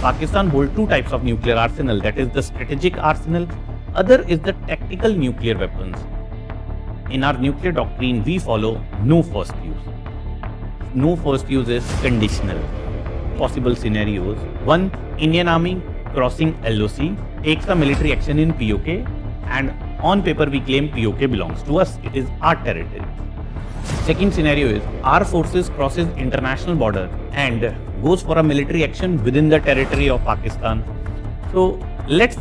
Pakistan holds two types of nuclear arsenal, that is the strategic arsenal, other is the tactical nuclear weapons. In our nuclear doctrine, we follow no first use. No first use is conditional. Possible scenarios: 1. Indian Army crossing LOC takes a military action in POK, and on paper we claim POK belongs to us, it is our territory. Second scenario is our forces crosses international border and goes for a military action within the territory of Pakistan. So let's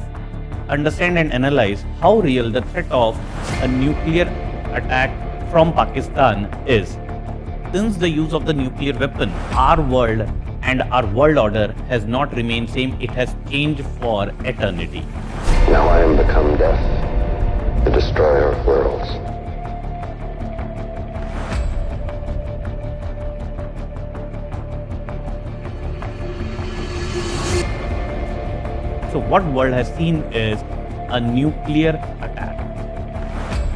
understand and analyze how real the threat of a nuclear attack from Pakistan is. Since the use of the nuclear weapon, our world and our world order has not remained same, it has changed for eternity. Now I am become death, the destroyer of worlds. So what world has seen is a nuclear attack.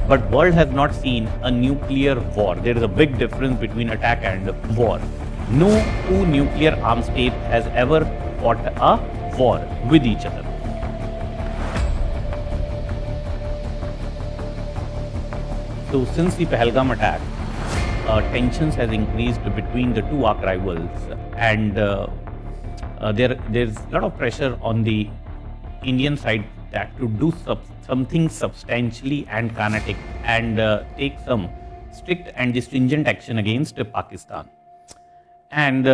But world has not seen a nuclear war. There is a big difference between attack and war. No two nuclear armed states has ever fought a war with each other. So since the Pahalgam attack, tensions has increased between the two arch rivals, and there's a lot of pressure on the Indian side that to do something substantially and kinetic and take some strict and stringent action against Pakistan. And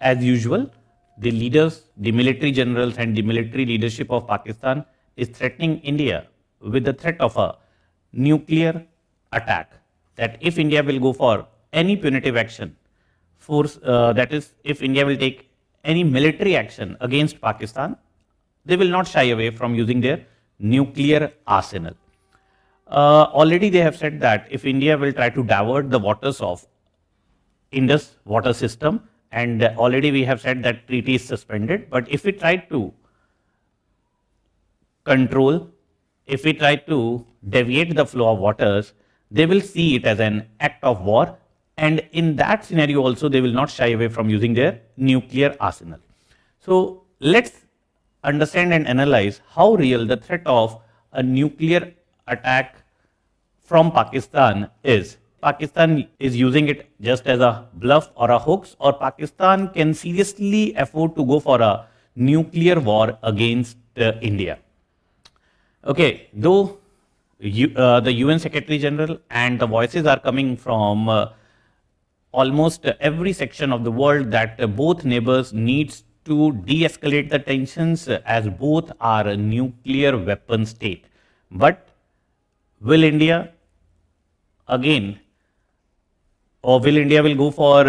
as usual, the leaders, the military generals and the military leadership of Pakistan is threatening India with the threat of a nuclear attack. That if India will go for any punitive action, that is, if India will take any military action against Pakistan, they will not shy away from using their nuclear arsenal. Already they have said that if India will try to divert the waters of Indus water system, and already we have said that treaty is suspended, but if we try to control, if we try to deviate the flow of waters, they will see it as an act of war, and in that scenario also they will not shy away from using their nuclear arsenal. So let's understand and analyze how real the threat of a nuclear attack from Pakistan is. Pakistan is using it just as a bluff or a hoax, or Pakistan can seriously afford to go for a nuclear war against India. Okay, though the UN Secretary General and the voices are coming from almost every section of the world that both neighbors needs to de-escalate the tensions as both are a nuclear weapon state. But will India again, or will India will go for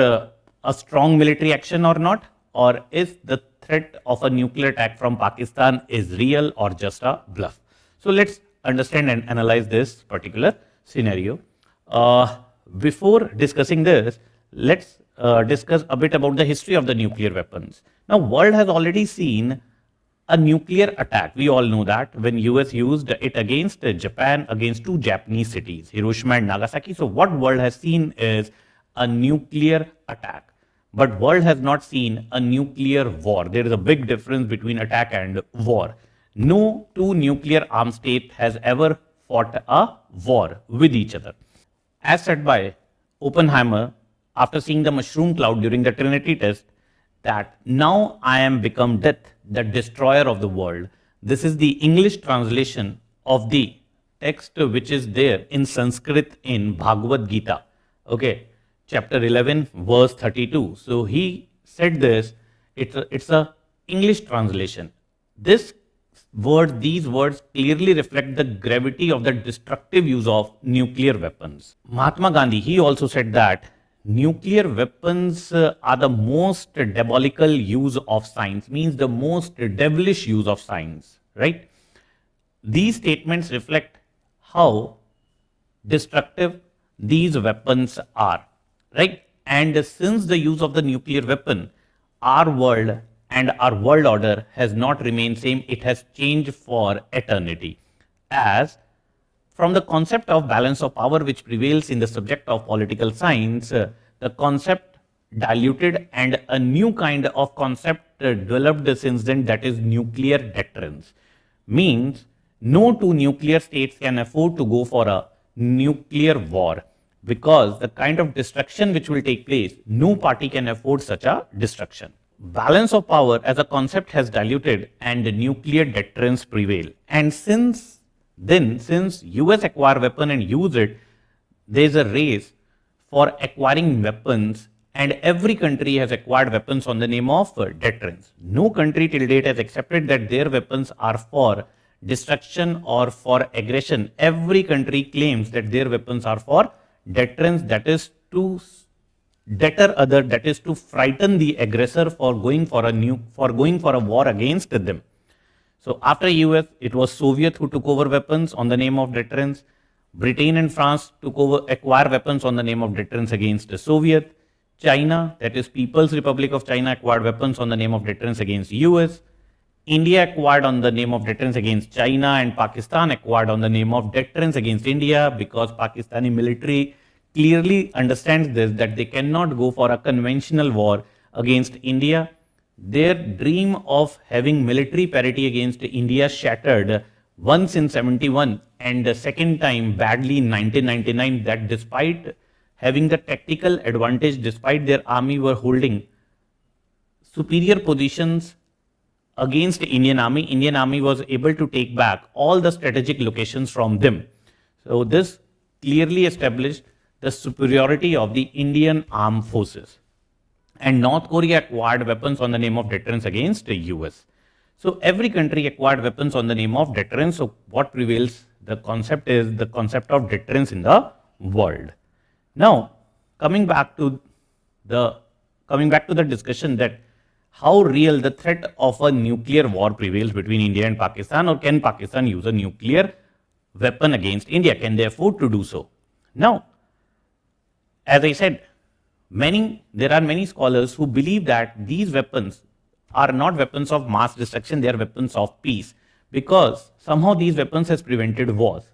a strong military action or not? Or is the threat of a nuclear attack from Pakistan is real or just a bluff? So let's understand and analyze this particular scenario. Before discussing this, let's discuss a bit about the history of the nuclear weapons. Now, world has already seen a nuclear attack. We all know that when US used it against Japan, against two Japanese cities, Hiroshima and Nagasaki. So what world has seen is a nuclear attack. But world has not seen a nuclear war. There is a big difference between attack and war. No two nuclear armed state has ever fought a war with each other. As said by Oppenheimer, after seeing the mushroom cloud during the Trinity test, that now I am become death, the destroyer of the world. This is the English translation of the text which is there in Sanskrit in Bhagavad Gita. Okay, chapter 11, verse 32. So he said this, it's a English translation. These words clearly reflect the gravity of the destructive use of nuclear weapons. Mahatma Gandhi, he also said that nuclear weapons are the most diabolical use of science, means the most devilish use of science, right? These statements reflect how destructive these weapons are, right? And since the use of the nuclear weapon, our world and our world order has not remained same, it has changed for eternity. As from the concept of balance of power which prevails in the subject of political science, the concept diluted and a new kind of concept developed since then, that is nuclear deterrence. Means no two nuclear states can afford to go for a nuclear war, because the kind of destruction which will take place, no party can afford such a destruction. Balance of power as a concept has diluted and nuclear deterrence prevail. And since then, since US acquire weapon and use it, there is a race for acquiring weapons, and every country has acquired weapons on the name of deterrence. No country till date has accepted that their weapons are for destruction or for aggression. Every country claims that their weapons are for deterrence, that is to deter other, that is to frighten the aggressor for going for a war against them. So after US, it was Soviet who took over weapons on the name of deterrence. Britain and France acquire weapons on the name of deterrence against the Soviet. China, that is People's Republic of China, acquired weapons on the name of deterrence against US. India acquired on the name of deterrence against China, and Pakistan acquired on the name of deterrence against India, because Pakistani military clearly understands this, that they cannot go for a conventional war against India. Their dream of having military parity against India shattered once in 71 and the second time badly in 1999, that despite having the tactical advantage, despite their army were holding superior positions against Indian army was able to take back all the strategic locations from them. So this clearly established the superiority of the Indian armed forces. And North Korea acquired weapons on the name of deterrence against the US. So every country acquired weapons on the name of deterrence. So what prevails? The concept is the concept of deterrence in the world. Now, coming back to the discussion that how real the threat of a nuclear war prevails between India and Pakistan, or can Pakistan use a nuclear weapon against India? Can they afford to do so? Now, as I said, there are many scholars who believe that these weapons are not weapons of mass destruction, they are weapons of peace, because somehow these weapons has prevented wars.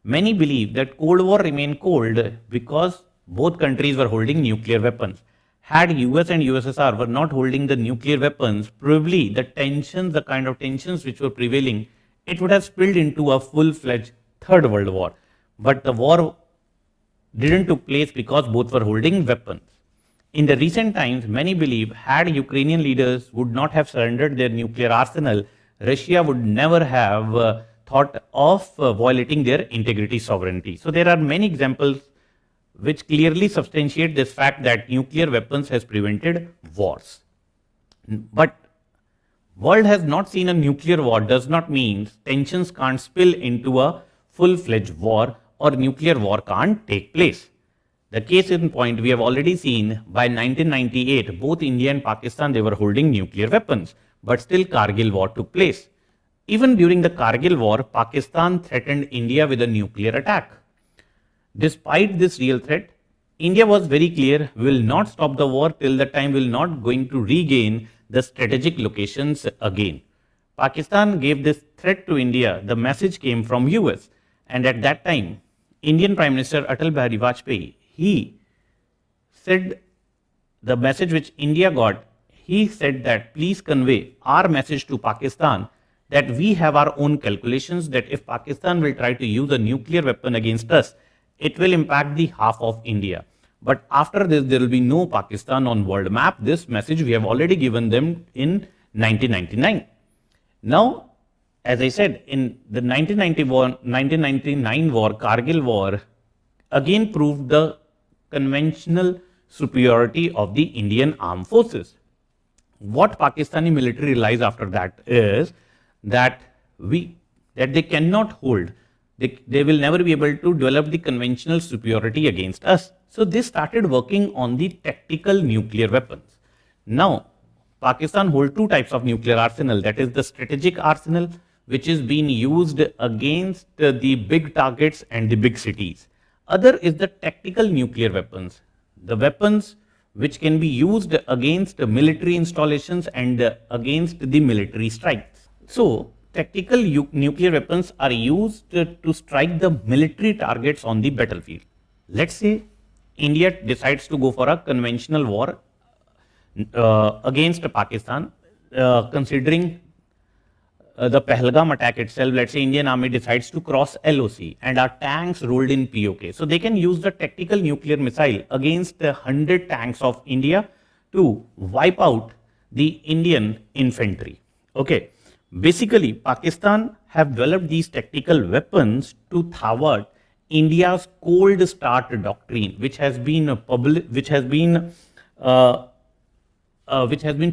Many believe that Cold War remained cold because both countries were holding nuclear weapons. Had US and USSR were not holding the nuclear weapons, probably the tensions, the kind of tensions which were prevailing, it would have spilled into a full-fledged Third World War. But the war didn't took place because both were holding weapons. In the recent times, many believe had Ukrainian leaders would not have surrendered their nuclear arsenal, Russia would never have thought of violating their integrity sovereignty. So there are many examples which clearly substantiate this fact that nuclear weapons has prevented wars. But world has not seen a nuclear war does not mean tensions can't spill into a full-fledged war or nuclear war can't take place. The case in point, we have already seen by 1998, both India and Pakistan, they were holding nuclear weapons, but still Kargil war took place. Even during the Kargil war, Pakistan threatened India with a nuclear attack. Despite this real threat, India was very clear, we will not stop the war till the time we will not going to regain the strategic locations again. Pakistan gave this threat to India, the message came from US, and at that time, Indian Prime Minister Atal Bihari Vajpayee, he said the message which India got, he said that please convey our message to Pakistan that we have our own calculations, that if Pakistan will try to use a nuclear weapon against us, it will impact the half of India. But after this, there will be no Pakistan on world map. This message we have already given them in 1999. Now, as I said, in the 1999 war, Kargil war, again proved the conventional superiority of the Indian armed forces. What Pakistani military realized after that is that they cannot hold, they will never be able to develop the conventional superiority against us. So they started working on the tactical nuclear weapons. Now, Pakistan holds two types of nuclear arsenal. That is the strategic arsenal, which is being used against the big targets and the big cities. Other is the tactical nuclear weapons, the weapons which can be used against military installations and against the military strikes. So, tactical nuclear weapons are used to strike the military targets on the battlefield. Let's say India decides to go for a conventional war against Pakistan. considering the Pahalgam attack itself, let's say Indian army decides to cross LOC and our tanks rolled in POK. So they can use the tactical nuclear missile against the 100 tanks of India to wipe out the Indian infantry. Okay. Basically, Pakistan have developed these tactical weapons to thwart India's cold start doctrine, which has been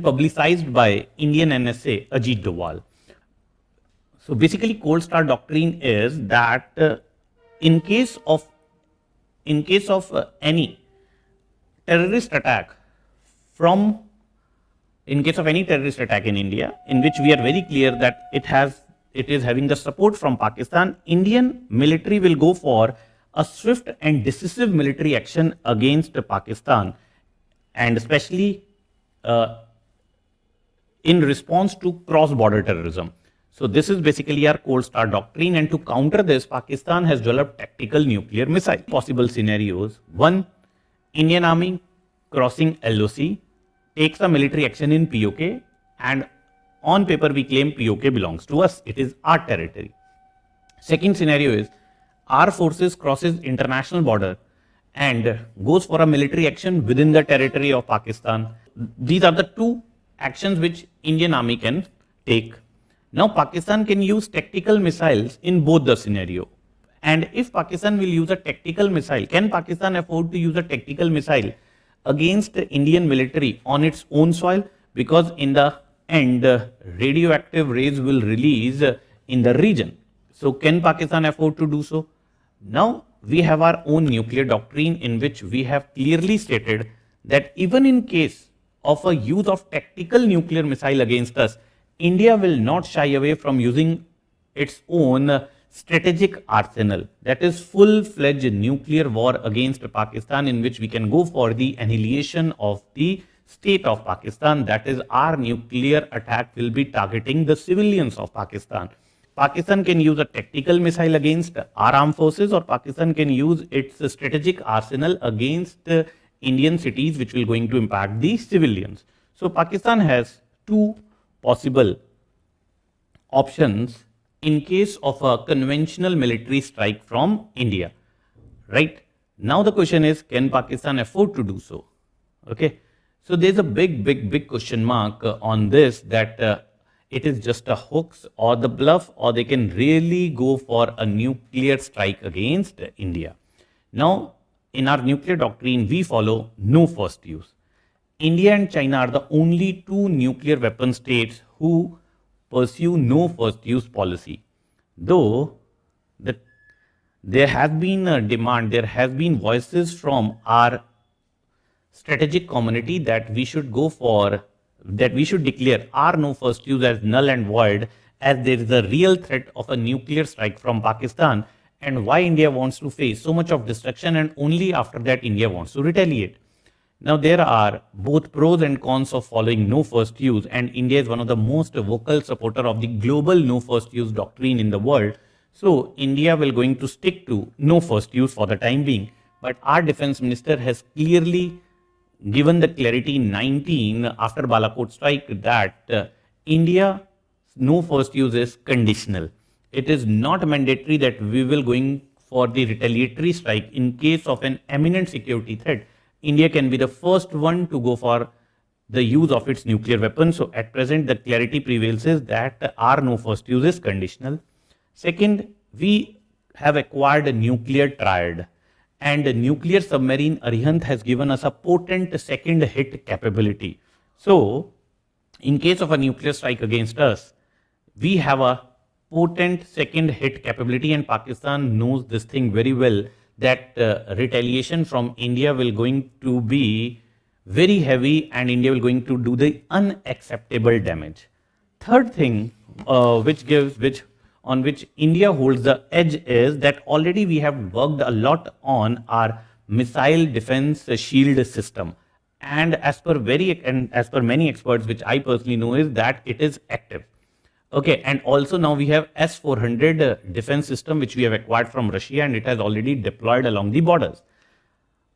publicized by Indian NSA Ajit Doval. So basically, cold start doctrine is that in case of any terrorist attack in India, in which we are very clear that it is having the support from Pakistan, Indian military will go for a swift and decisive military action against Pakistan, and especially in response to cross-border terrorism. So this is basically our cold start doctrine, and to counter this, Pakistan has developed tactical nuclear missile. Possible scenarios: 1, Indian army crossing LOC, takes a military action in POK, and on paper we claim POK belongs to us. It is our territory. Second scenario is our forces crosses international border and goes for a military action within the territory of Pakistan. These are the two actions which Indian army can take. Now Pakistan can use tactical missiles in both the scenario. And if Pakistan will use a tactical missile, can Pakistan afford to use a tactical missile against the Indian military on its own soil? Because in the end, radioactive rays will release in the region. So can Pakistan afford to do so? Now we have our own nuclear doctrine, in which we have clearly stated that even in case of a use of tactical nuclear missile against us, India will not shy away from using its own strategic arsenal. That is full-fledged nuclear war against Pakistan, in which we can go for the annihilation of the state of Pakistan. That is, our nuclear attack will be targeting the civilians of Pakistan. Pakistan can use a tactical missile against our armed forces, or Pakistan can use its strategic arsenal against Indian cities, which will going to impact the civilians. So Pakistan has two possible options in case of a conventional military strike from India, right? Now the question is, can Pakistan afford to do so? Okay, so there's a big question mark on this, that it is just a hoax or the bluff, or they can really go for a nuclear strike against India. Now, in our nuclear doctrine, we follow no first use. India and China are the only two nuclear weapon states who pursue no first use policy. Though there has been a demand, there has been voices from our strategic community that we should declare our no first use as null and void, as there is a real threat of a nuclear strike from Pakistan, and why India wants to face so much of destruction, and only after that India wants to retaliate. Now, there are both pros and cons of following no first use, and India is one of the most vocal supporter of the global no first use doctrine in the world. So India will going to stick to no first use for the time being. But our defense minister has clearly given the clarity 19 after Balakot strike that India no first use is conditional. It is not mandatory that we will going for the retaliatory strike in case of an imminent security threat. India can be the first one to go for the use of its nuclear weapons. So at present, the clarity prevails is that our no first use is conditional. Second, we have acquired a nuclear triad, and a nuclear submarine Arihant has given us a potent second hit capability. So in case of a nuclear strike against us, we have a potent second hit capability, and Pakistan knows this thing very well, that retaliation from India will going to be very heavy, and India will going to do the unacceptable damage. Third thing on which India holds the edge is that already we have worked a lot on our missile defense shield system, and as per many experts, which I personally know, is that it is active. Okay, and also now we have S-400 defense system which we have acquired from Russia, and it has already deployed along the borders.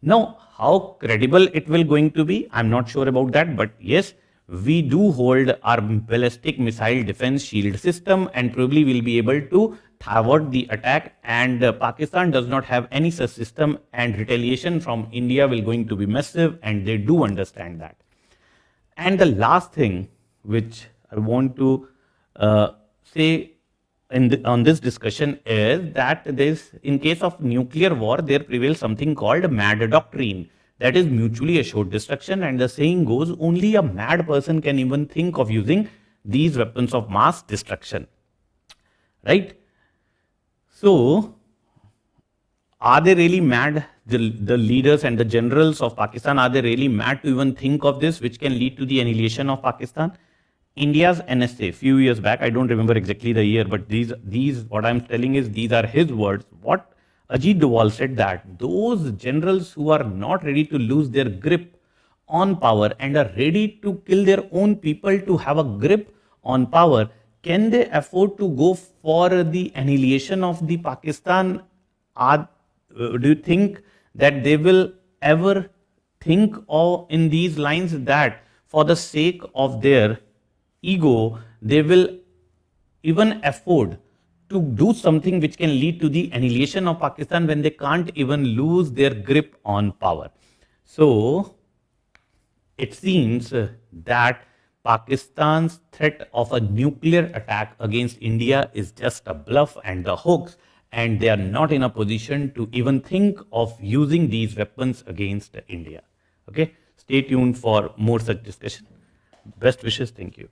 Now, how credible it will going to be, I'm not sure about that, but yes, we do hold our ballistic missile defense shield system and probably will be able to thwart the attack, and Pakistan does not have any such system, and retaliation from India will going to be massive, and they do understand that. And the last thing which I want to say on this discussion is that in case of nuclear war, there prevails something called mad doctrine, that is mutually assured destruction, and the saying goes only a mad person can even think of using these weapons of mass destruction, right? So are they really mad? The leaders and the generals of Pakistan, are they really mad to even think of this, which can lead to the annihilation of Pakistan? India's NSA few years back, I don't remember exactly the year, but these what I'm telling is these are his words. What Ajit Doval said, that those generals who are not ready to lose their grip on power and are ready to kill their own people to have a grip on power, can they afford to go for the annihilation of the Pakistan? Do you think that they will ever think of in these lines, that for the sake of their ego, they will even afford to do something which can lead to the annihilation of Pakistan when they can't even lose their grip on power? So it seems that Pakistan's threat of a nuclear attack against India is just a bluff and a hoax, and they are not in a position to even think of using these weapons against India. Okay, stay tuned for more such discussion. Best wishes. Thank you.